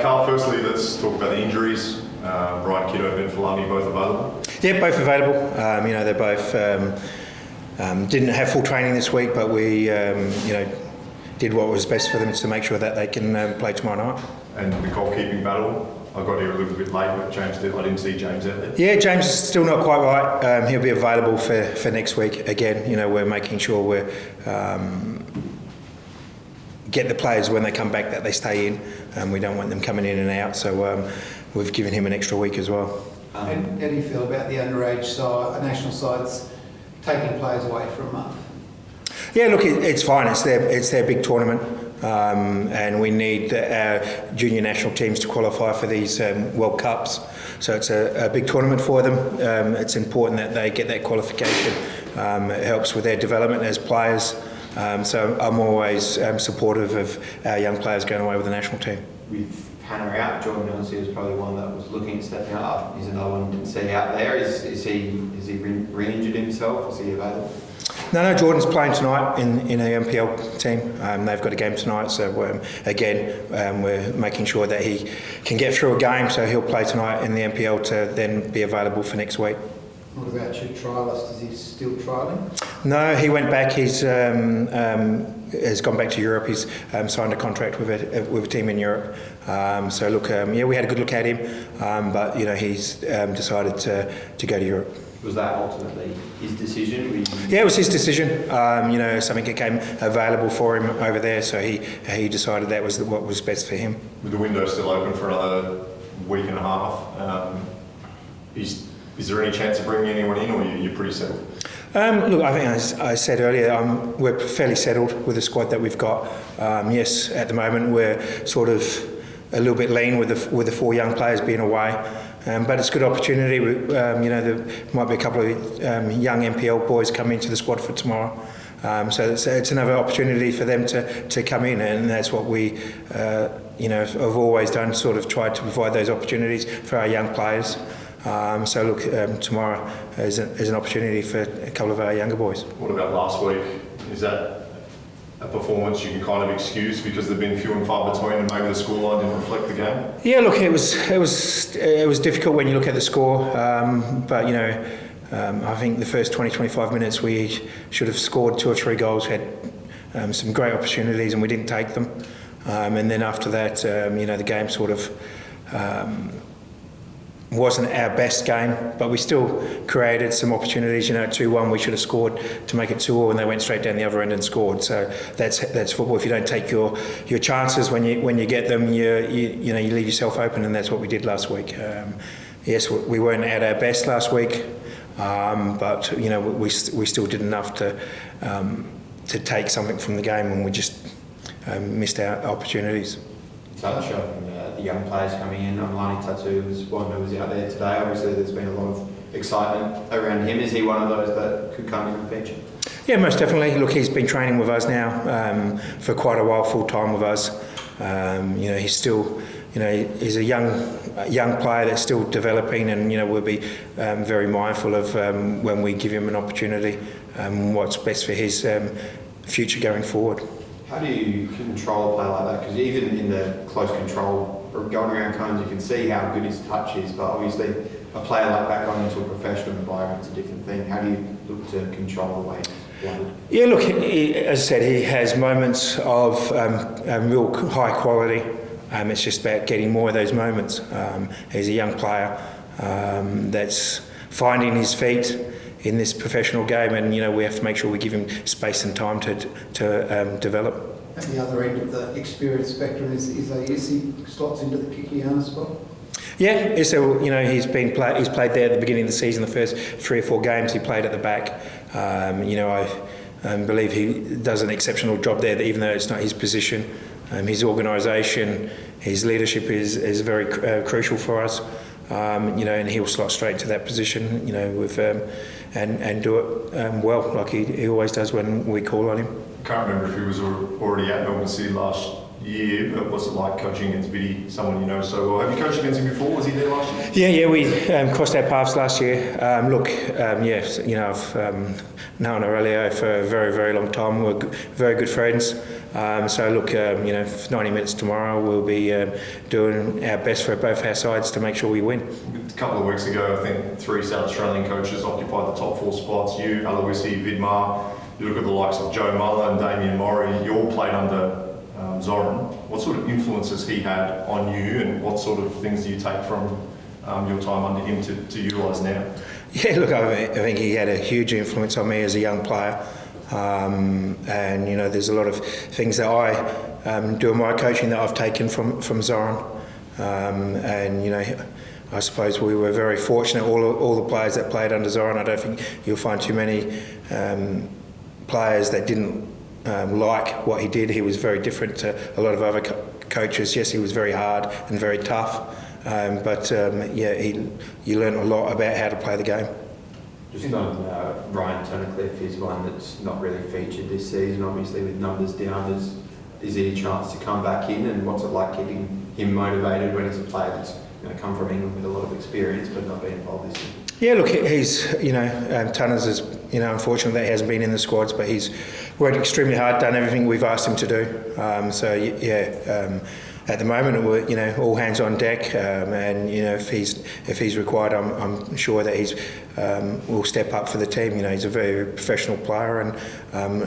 Carl, firstly, let's talk about the injuries. Brian Kiddo, Ben Falami, both available? Yeah, both available. They both didn't have full training this week, but we, did what was best for them to make sure that they can play tomorrow night. And the goalkeeping battle, I got here a little bit late, but I didn't see James out there. Yeah, James is still not quite right. He'll be available for next week. Again, we're making sure we're get the players when they come back that they stay in. We don't want them coming in and out, so we've given him an extra week as well. How do you feel about the underage side, national sides taking players away for a month? Yeah, look, it's fine. It's their big tournament, and we need our junior national teams to qualify for these World Cups. So it's a big tournament for them. It's important that they get that qualification. It helps with their development as players. So I'm always supportive of our young players going away with the national team. With Hannah out, Jordan Millsy was probably one that was looking at stepping up. He's another one didn't see out there. Is he re-injured himself? Is he available? No, Jordan's playing tonight in the MPL team. They've got a game tonight, so we're making sure that he can get through a game, so he'll play tonight in the MPL to then be available for next week. What about your trialist? Is he still trialling? No, he went back. He's has gone back to Europe. He's signed a contract with a team in Europe. So look, we had a good look at him, but he's decided to go to Europe. Was that ultimately his decision? Yeah, it was his decision. Something became available for him over there, so he decided that was what was best for him. With the window still open for another week and a half, is there any chance of bringing anyone in, or you're pretty settled? Look, I think as I said earlier, we're fairly settled with the squad that we've got. Yes, at the moment we're sort of a little bit lean with the 4 young players being away, but it's a good opportunity. There might be a couple of young MPL boys coming into the squad for tomorrow. So it's another opportunity for them to come in, and that's what we have always done, sort of tried to provide those opportunities for our young players. So look, tomorrow is an opportunity for a couple of our younger boys. What about last week? Is that a performance you can kind of excuse because they've been few and far between, and maybe the scoreline didn't reflect the game? Yeah, look, it was difficult when you look at the score, but I think the first 20-25 minutes we should have scored 2 or 3 goals, had some great opportunities, and we didn't take them. And then after that, the game sort of wasn't our best game, but we still created some opportunities. 2-1 we should have scored to make it 2-2, and they went straight down the other end and scored. So that's football. If you don't take your chances when you get them, you leave yourself open, and that's what we did last week. Yes, we weren't at our best last week, but we still did enough to take something from the game, and we just missed our opportunities. Touch on the young players coming in. Lani Tatu was one who was out there today. Obviously, there's been a lot of excitement around him. Is he one of those that could come in and feature? Yeah, most definitely. Look, he's been training with us now for quite a while, full time with us. He's still, he's a young player that's still developing, and we'll be very mindful of when we give him an opportunity, what's best for his future going forward. How do you control a player like that? Because even in the close control, or going around cones, you can see how good his touch is, but obviously a player like that going into a professional environment is a different thing. How do you look to control the way he's blundered? Yeah, look, as I said, he has moments of real high quality. It's just about getting more of those moments. He's a young player that's finding his feet in this professional game, and we have to make sure we give him space and time to develop. At the other end of the experience spectrum is he slots into the Kikiana spot? Yeah, so he's played there at the beginning of the season. The first 3 or 4 games he played at the back. I believe he does an exceptional job there, even though it's not his position. His organisation, his leadership is very crucial for us. And he'll slot straight to that position, with and do it well, like he always does when we call on him. I can't remember if he was already at Melbourne City last year, but what's it like coaching against Vidi, someone you know so well? Have you coached against him before? Was he there last year? Yeah, we crossed our paths last year. Yes, I've known Aurelio for a very, very long time. We're very good friends. So look, for 90 minutes tomorrow, we'll be doing our best for both our sides to make sure we win. A couple of weeks ago, I think 3 South Australian coaches occupied the top 4 spots. You, Aloisi, Vidmar. You look at the likes of Joe Mullen, Damien Murray. You all played under Zoran. What sort of influence has he had on you, and what sort of things do you take from your time under him to utilise now? Yeah, look, I think he had a huge influence on me as a young player. And there's a lot of things that I do in my coaching that I've taken from Zoran. I suppose we were very fortunate, all the players that played under Zoran. I don't think you'll find too many players that didn't like what he did. He was very different to a lot of other coaches. Yes, he was very hard and very tough, you learn a lot about how to play the game. Just on Ryan Tunnicliffe is one that's not really featured this season, obviously with numbers down. Is there any chance to come back in, and what's it like keeping him motivated when he's a player that's come from England with a lot of experience but not been involved this year? Yeah, look, he's, Tunners is, unfortunate that he hasn't been in the squads, but he's worked extremely hard, done everything we've asked him to do. At the moment, we're, all hands on deck, and if he's required, I'm sure that he's will step up for the team. He's a very professional player, and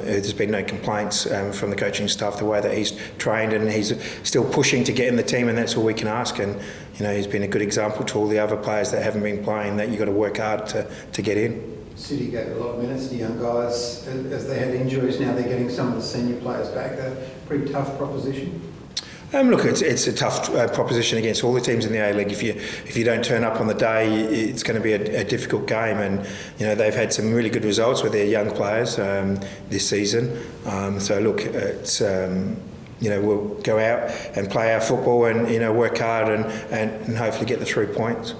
there's been no complaints from the coaching staff the way that he's trained, and he's still pushing to get in the team, and that's all we can ask. And he's been a good example to all the other players that haven't been playing that you've got to work hard to get in. City gave a lot of minutes to young guys as they had injuries. Now they're getting some of the senior players back. They're a pretty tough proposition. Look, it's a tough proposition against all the teams in the A-League. If you don't turn up on the day, it's going to be a difficult game. And they've had some really good results with their young players this season. So look, it's we'll go out and play our football and work hard and hopefully get the 3 points.